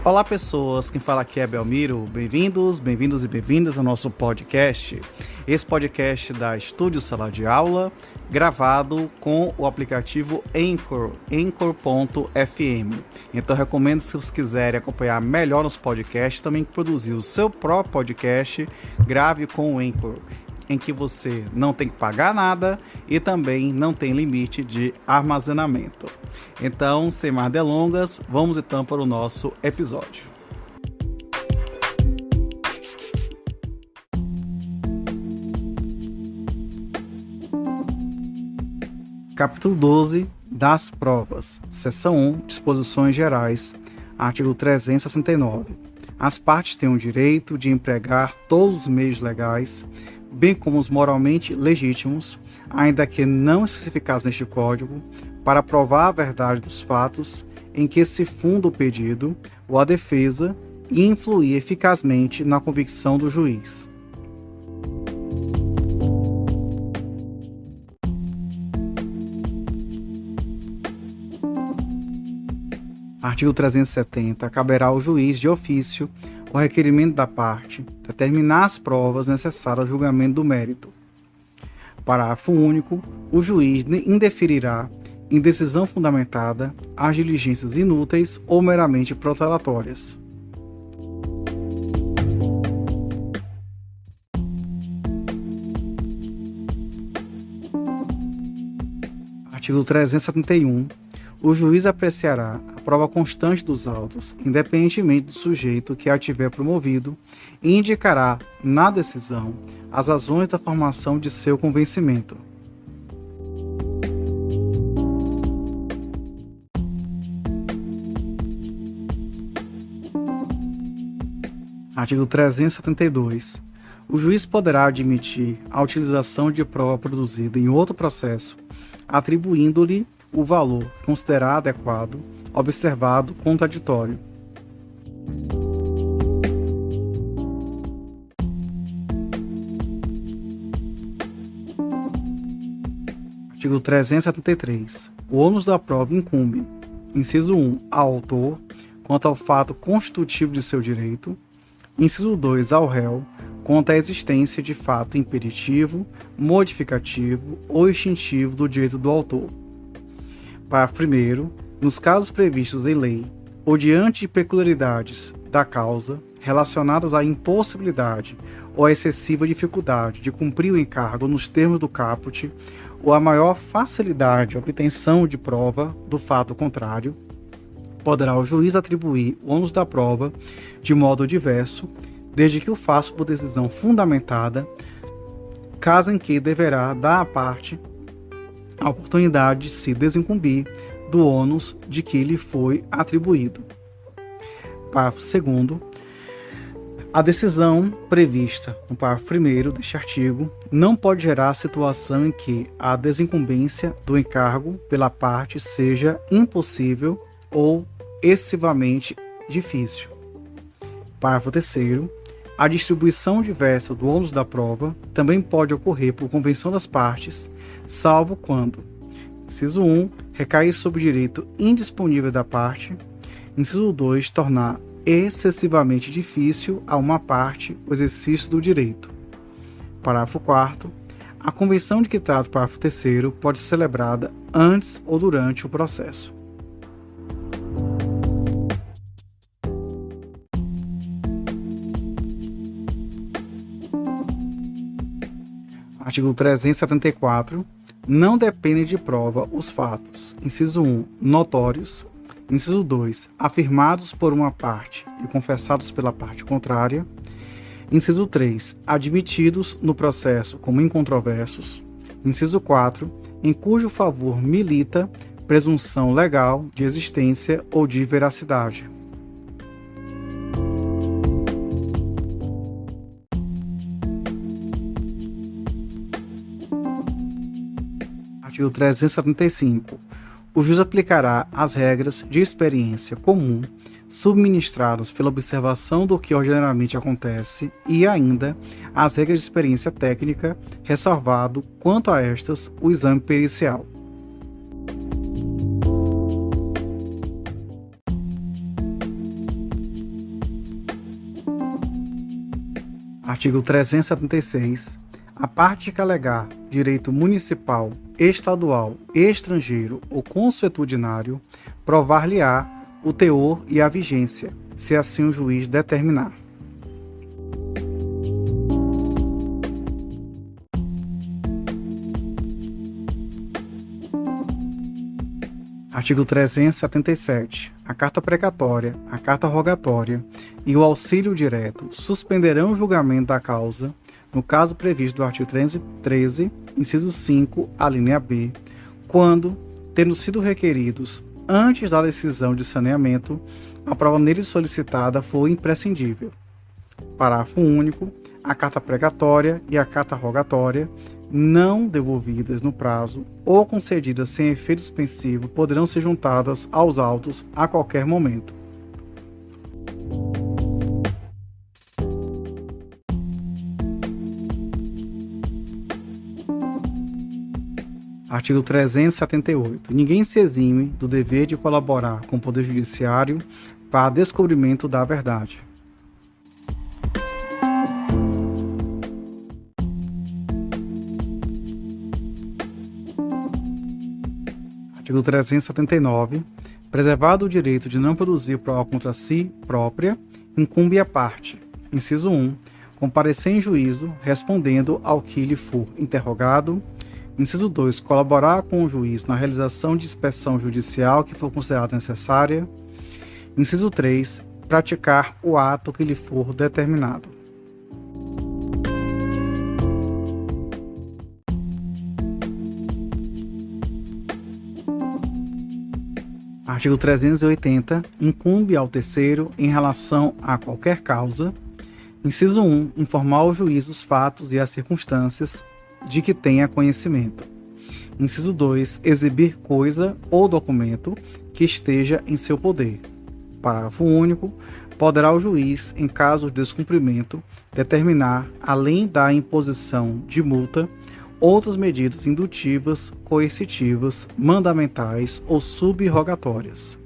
Olá pessoas, quem fala aqui é Belmiro, bem-vindos e bem-vindas ao nosso podcast. Esse podcast da Estúdio Sala de Aula, gravado com o aplicativo Anchor, Anchor.fm. Então recomendo, se vocês quiserem acompanhar melhor nos podcasts, também produzir o seu próprio podcast, grave com o Anchor, em que você não tem que pagar nada e também não tem limite de armazenamento. Então, sem mais delongas, vamos então para o nosso episódio. Capítulo 12 das provas, seção 1, disposições gerais, artigo 369. As partes têm o direito de empregar todos os meios legais, bem como os moralmente legítimos, ainda que não especificados neste Código, para provar a verdade dos fatos em que se funda o pedido ou a defesa e influir eficazmente na convicção do juiz. Artigo 370. Caberá ao juiz de ofício o requerimento da parte, determinar as provas necessárias ao julgamento do mérito. Parágrafo único. O juiz indeferirá, em decisão fundamentada, as diligências inúteis ou meramente protelatórias. Artigo 371. O juiz apreciará a prova constante dos autos, independentemente do sujeito que a tiver promovido, e indicará, na decisão, as razões da formação de seu convencimento. Artigo 372. O juiz poderá admitir a utilização de prova produzida em outro processo, atribuindo-lhe o valor considerado adequado, observado contraditório. Artigo 373. O ônus da prova incumbe, inciso 1, ao autor, quanto ao fato constitutivo de seu direito, inciso 2, ao réu, quanto à existência de fato impeditivo, modificativo ou extintivo do direito do autor. Parágrafo 1º. Nos casos previstos em lei, ou diante de peculiaridades da causa relacionadas à impossibilidade ou à excessiva dificuldade de cumprir o encargo nos termos do caput, ou a maior facilidade de obtenção de prova do fato contrário, poderá o juiz atribuir o ônus da prova de modo diverso, desde que o faça por decisão fundamentada, caso em que deverá dar à parte a oportunidade de se desincumbir do ônus de que lhe foi atribuído. Parágrafo 2º. A decisão prevista no parágrafo 1º deste artigo não pode gerar situação em que a desincumbência do encargo pela parte seja impossível ou excessivamente difícil. Parágrafo 3º. A distribuição diversa do ônus da prova também pode ocorrer por convenção das partes, salvo quando: inciso 1, recair sobre o direito indisponível da parte; inciso 2, tornar excessivamente difícil a uma parte o exercício do direito. Parágrafo 4º. A convenção de que trata o parágrafo 3º pode ser celebrada antes ou durante o processo. Artigo 374. Não dependem de prova os fatos: inciso 1, notórios; inciso 2, afirmados por uma parte e confessados pela parte contrária; inciso 3, admitidos no processo como incontroversos; inciso 4, em cujo favor milita presunção legal de existência ou de veracidade. Artigo 375. O juiz aplicará as regras de experiência comum subministradas pela observação do que ordinariamente acontece e ainda as regras de experiência técnica, ressalvado quanto a estas o exame pericial. Artigo 376. A parte que alegar direito municipal, estadual, estrangeiro ou consuetudinário, provar-lhe-á o teor e a vigência, se assim o juiz determinar. Artigo 377. A carta precatória, a carta rogatória e o auxílio direto suspenderão o julgamento da causa, no caso previsto do artigo 313, inciso 5, a linha B, quando, tendo sido requeridos antes da decisão de saneamento, a prova nele solicitada for imprescindível. Parágrafo único. A carta precatória e a carta rogatória, não devolvidas no prazo ou concedidas sem efeito suspensivo, poderão ser juntadas aos autos a qualquer momento. Artigo 378. Ninguém se exime do dever de colaborar com o Poder Judiciário para descobrimento da verdade. Artigo 379. Preservado o direito de não produzir prova contra si própria, incumbe à parte. Inciso 1. Comparecer em juízo, respondendo ao que lhe for interrogado. Inciso 2. Colaborar com o juiz na realização de inspeção judicial que for considerada necessária. Inciso 3. Praticar o ato que lhe for determinado. Artigo 380. Incumbe ao terceiro, em relação a qualquer causa. Inciso 1. Informar ao juiz os fatos e as circunstâncias de que tenha conhecimento. Inciso 2. Exibir coisa ou documento que esteja em seu poder. Parágrafo único. Poderá o juiz, em caso de descumprimento, determinar, além da imposição de multa, outras medidas indutivas, coercitivas, mandamentais ou subrogatórias.